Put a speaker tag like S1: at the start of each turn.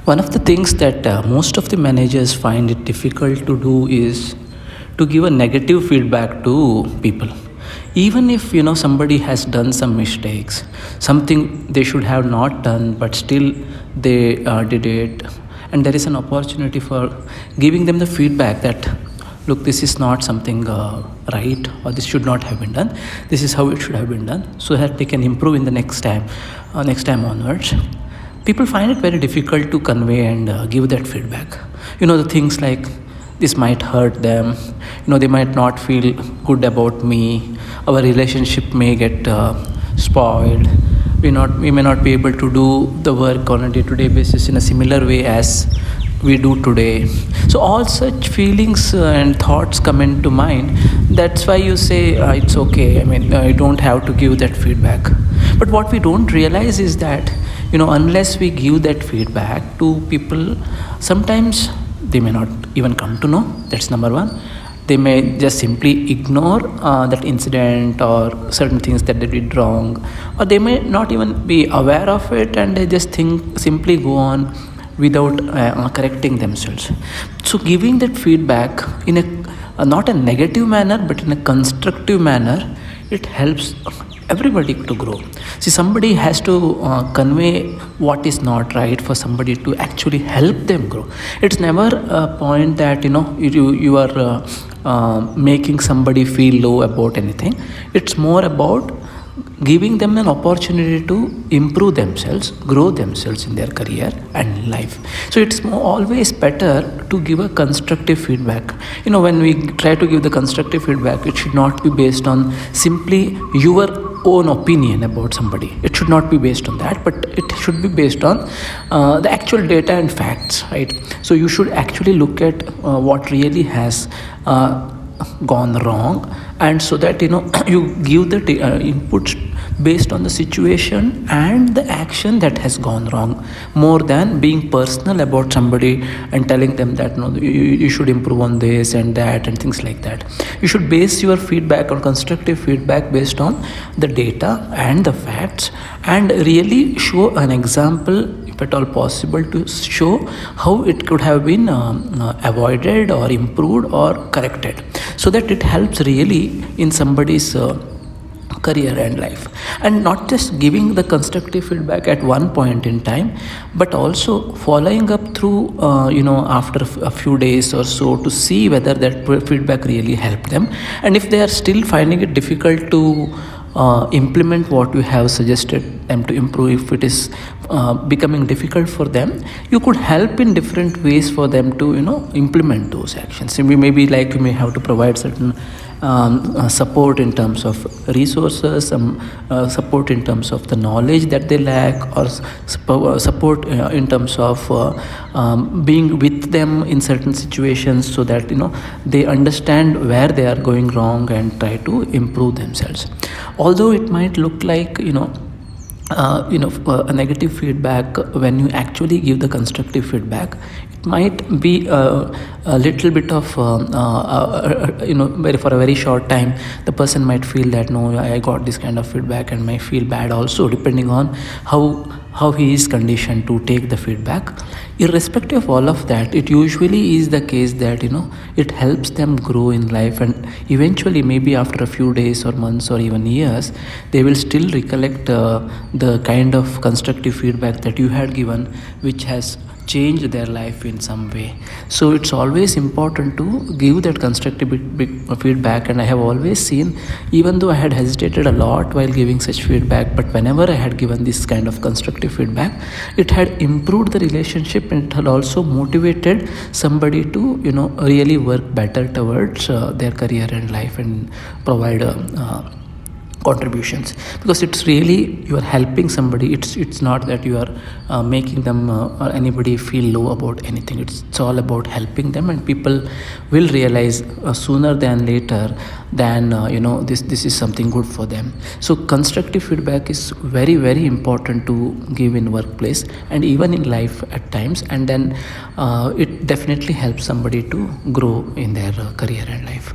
S1: One of the things that most of the managers find it difficult to do is to give a negative feedback to people. Even if somebody has done some mistakes, something they should have not done, but still they did it, and there is an opportunity for giving them the feedback that look, this is not something right, or this should not have been done. This is how it should have been done, so that they can improve in the next time onwards. People find it very difficult to convey and give that feedback. The things like this might hurt them. They might not feel good about me. Our relationship may get spoiled. We may not be able to do the work on a day-to-day basis in a similar way as we do today. So all such feelings and thoughts come into mind. That's why you say it's okay. I don't have to give that feedback. But what we don't realize is that unless we give that feedback to people, sometimes they may not even come to know. That's number one. They may just simply ignore that incident or certain things that they did wrong, or they may not even be aware of it, and they just simply go on without correcting themselves. So giving that feedback in a not a negative manner but in a constructive manner, it helps everybody to grow. See, somebody has to convey what is not right for somebody to actually help them grow. It's never a point that you are making somebody feel low about anything. It's more about giving them an opportunity to improve themselves, grow themselves in their career and life. So it's always better to give a constructive feedback. When we try to give the constructive feedback, it should not be based on simply your own opinion about somebody. It should not be based on that, but it should be based on the actual data and facts, right? So you should actually look at what really has gone wrong, and so that you give the inputs based on the situation and the action that has gone wrong, more than being personal about somebody and telling them that no, you should improve on this and that and things like that. You should base your feedback on constructive feedback based on the data and the facts, and really show an example, if at all possible, to show how it could have been avoided or improved or corrected, so that it helps really in somebody's career and life. And not just giving the constructive feedback at one point in time, but also following up through after a few days or so, to see whether that feedback really helped them. And if they are still finding it difficult to implement what you have suggested them to improve, if it is becoming difficult for them, you could help in different ways for them to implement those actions. So maybe like you may have to provide certain support in terms of resources, some support in terms of the knowledge that they lack, or support in terms of being with them in certain situations, so that they understand where they are going wrong and try to improve themselves. Although it might look like a negative feedback, when you actually give the constructive feedback, it might be a little bit of for a very short time, the person might feel that no, I got this kind of feedback, and might feel bad also, depending on how he is conditioned to take the feedback. Irrespective of all of that, it usually is the case that it helps them grow in life, and eventually, maybe after a few days or months or even years, they will still recollect the kind of constructive feedback that you had given, which has changed their life in some way. So it's always important to give that constructive feedback. And I have always seen, even though I had hesitated a lot while giving such feedback, but whenever I had given this kind of constructive feedback, it had improved the relationship, and it had also motivated somebody to really work better towards their career and life, and provide contributions. Because it's really, you are helping somebody. It's not that you are making them or anybody feel low about anything. It's all about helping them, and people will realize sooner than later than this is something good for them. So constructive feedback is very, very important to give in workplace and even in life at times, and then it definitely helps somebody to grow in their career and life.